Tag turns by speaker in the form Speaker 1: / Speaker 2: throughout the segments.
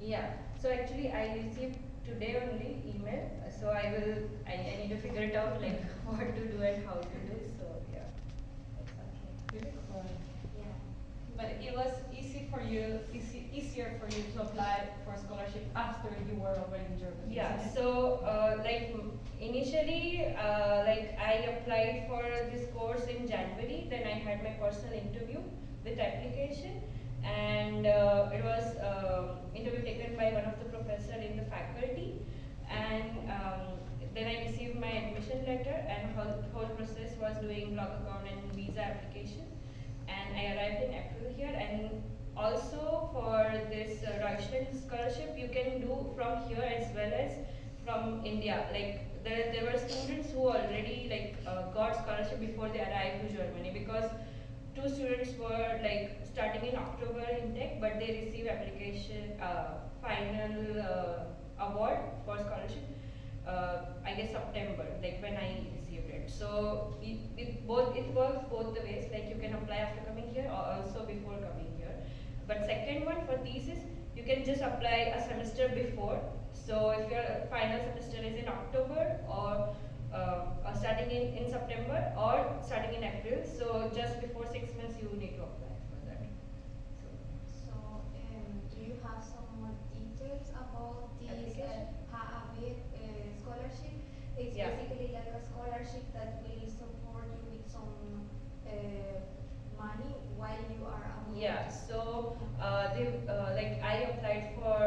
Speaker 1: Yeah. So actually, I received today only email. So I need to figure it out like what to do and how to do. So yeah.
Speaker 2: Okay, really cool.
Speaker 1: Yeah.
Speaker 2: But it was easier for you to apply for scholarship after you were already in Germany.
Speaker 1: Yeah,
Speaker 2: isn't it?
Speaker 1: so initially, like I applied for this course in January. Then I had my personal interview with application, and it was interview taken by one of the professor in the faculty, and then I received my admission letter, and whole process was doing blog account and visa application, and I arrived in April here. And also for this Deutschland scholarship, you can do from here as well as from India. Like there were students who already got scholarship before they arrived to Germany, because two students were like starting in October intake, but they received application final award for scholarship. I guess September, like when I received it. So it works both the ways. Like you can apply after coming here or also before coming here. But second one for thesis, you can just apply a semester before. So if your final semester is in October or starting in September or starting in April, so just before 6 months you need to apply for that. So
Speaker 3: So, do you have some more details about this
Speaker 1: application.
Speaker 3: HAAB scholarship? It's
Speaker 1: Yeah.
Speaker 3: basically like a scholarship that will support you with some money while you are abroad.
Speaker 1: Yeah, so like I applied for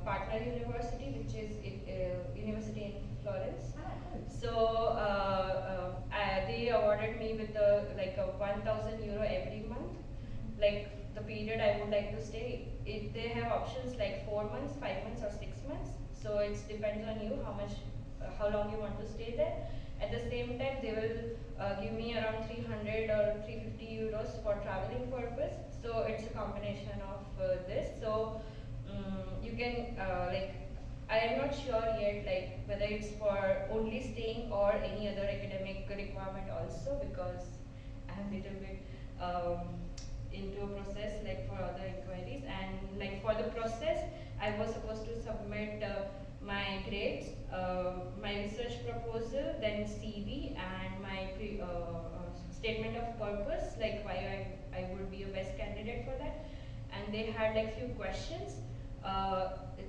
Speaker 1: partner university, which is university in Florence.
Speaker 2: Ah, cool.
Speaker 1: So they awarded me with like a 1,000 euro every month. Like the period I would like to stay, they have options like 4 months, 5 months, or 6 months. So it depends on you how long you want to stay there. At the same time, they will give me around 300 or 350 euros for traveling purpose. So it's a combination of this. So you can like I am not sure yet like whether it's for only staying or any other academic requirement also, because I'm little bit into a process like for other inquiries. And like for the process, I was supposed to submit my grades, my research proposal, then CV, and my statement of purpose, like why I would be a best candidate for that. And they had like few questions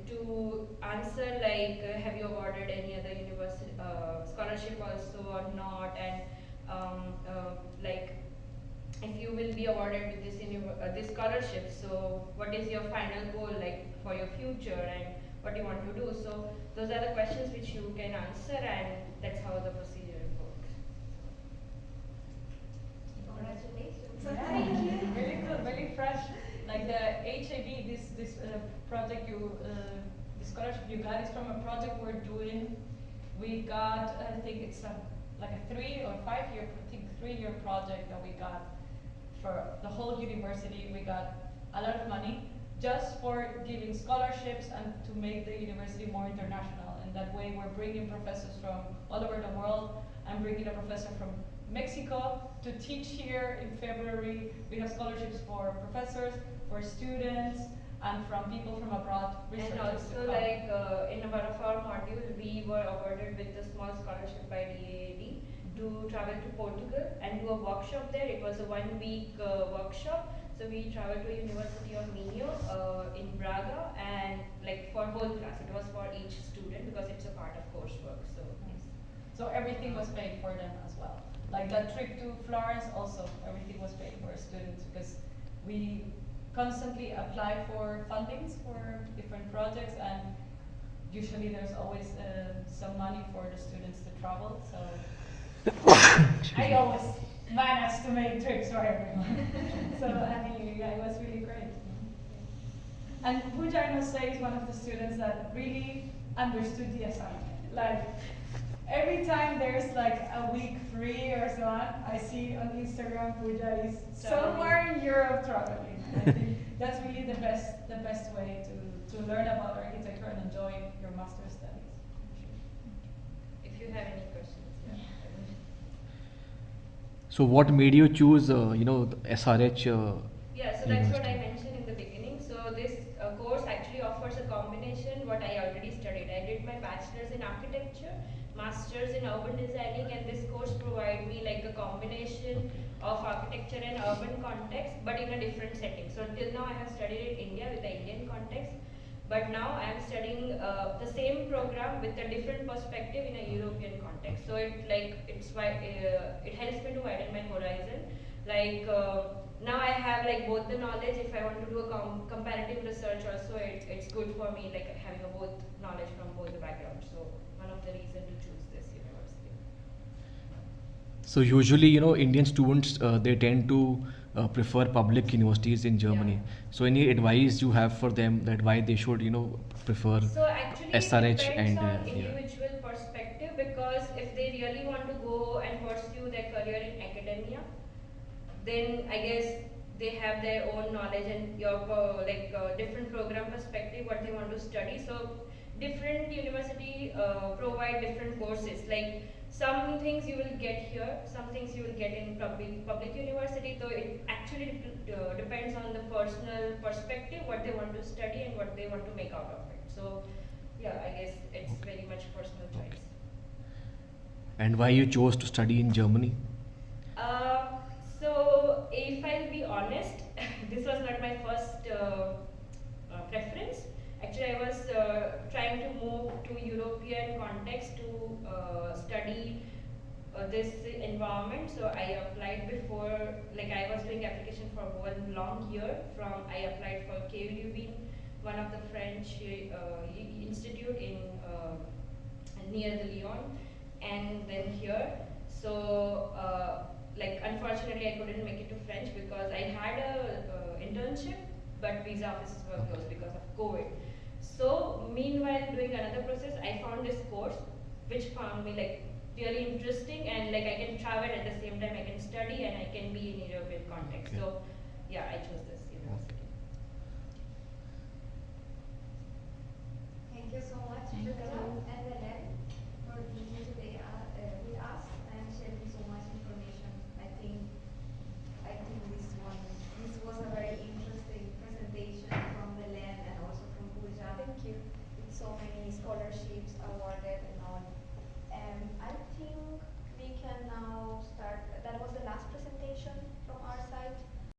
Speaker 1: to answer, like have you awarded any other university scholarship also or not, and like if you will be awarded with this scholarship, so what is your final goal like for your future and what you want to do. So those are the questions which you can answer, and that's how the procedure works.
Speaker 3: Congratulations.
Speaker 2: Yeah,
Speaker 3: Thank you.
Speaker 2: really good, very fresh. Like the HAB, this project the scholarship you got is from a project we're doing. We got, I think it's like a 3 or 5 year, I think 3 year project that we got for the whole university. We got a lot of money just for giving scholarships and to make the university more international. And that way we're bringing professors from all over the world. I'm bringing a professor from Mexico to teach here in February. We have scholarships for professors, for students, and from people from abroad.
Speaker 1: And
Speaker 2: Researchers to
Speaker 1: also
Speaker 2: come.
Speaker 1: like in one of our module, we were awarded with a small scholarship by DAAD to travel to Portugal and do a workshop there. It was a 1 week workshop. So we traveled to University of Minho in Braga, and like for whole class, it was for each student because it's a part of coursework. So
Speaker 2: Nice. So everything was paid for them as well. Like that trip to Florence also, everything was paid for students because we constantly apply for fundings for different projects, and usually there's always some money for the students to travel. So I always manage to make trips for everyone. So anyway, yeah, it was really great. And Pooja, I must say, is one of the students that really understood the assignment. Like, every time there's like a week free or so on, I see on Instagram Pooja is somewhere in Europe traveling. I think that's really the best way to learn about architecture and enjoy your master's studies.
Speaker 1: if you have any questions, yeah.
Speaker 4: So what made you choose, the SRH?
Speaker 1: Yeah, so that's what I
Speaker 4: University.
Speaker 1: mentioned in the beginning. So this course actually offered in urban designing, and this course provide me like a combination of architecture and urban context, but in a different setting. So till now I have studied in India with the Indian context, but now I am studying the same program with a different perspective in a European context. So it helps me to widen my horizon. Now I have like both the knowledge. If I want to do a comparative research also, it's good for me like having a both knowledge from both the backgrounds. So one of the reason to choose this university.
Speaker 4: So usually, Indian students they tend to prefer public universities in Germany.
Speaker 1: Yeah.
Speaker 4: So any advice you have for them that why they should, prefer
Speaker 1: So actually it
Speaker 4: SRH
Speaker 1: depends
Speaker 4: and
Speaker 1: on individual perspective, because if they really want to go and pursue their career in academia, then I guess they have their own knowledge and your different program perspective what they want to study. So different university provide different courses. Like some things you will get here, some things you will get in public university. So it actually depends on the personal perspective what they want to study and what they want to make out of it. So yeah, I guess it's very much personal choice.
Speaker 4: and why you chose to study in Germany?
Speaker 1: So if I'll be honest, this was not my first preference. Actually, I was trying to move to European context to study this environment. So I applied before, like I was doing application for 1 long year. I applied for KU Leuven, one of the French institute in near the Lyon, and then here. So unfortunately I couldn't make it to French because I had a internship, but visa offices were closed because of COVID. So meanwhile doing another process, I found this course which found me like really interesting, and like I can travel at the same time I can study and I can be in European context.
Speaker 4: Okay.
Speaker 1: So yeah, I chose this university.
Speaker 3: Thank you so much.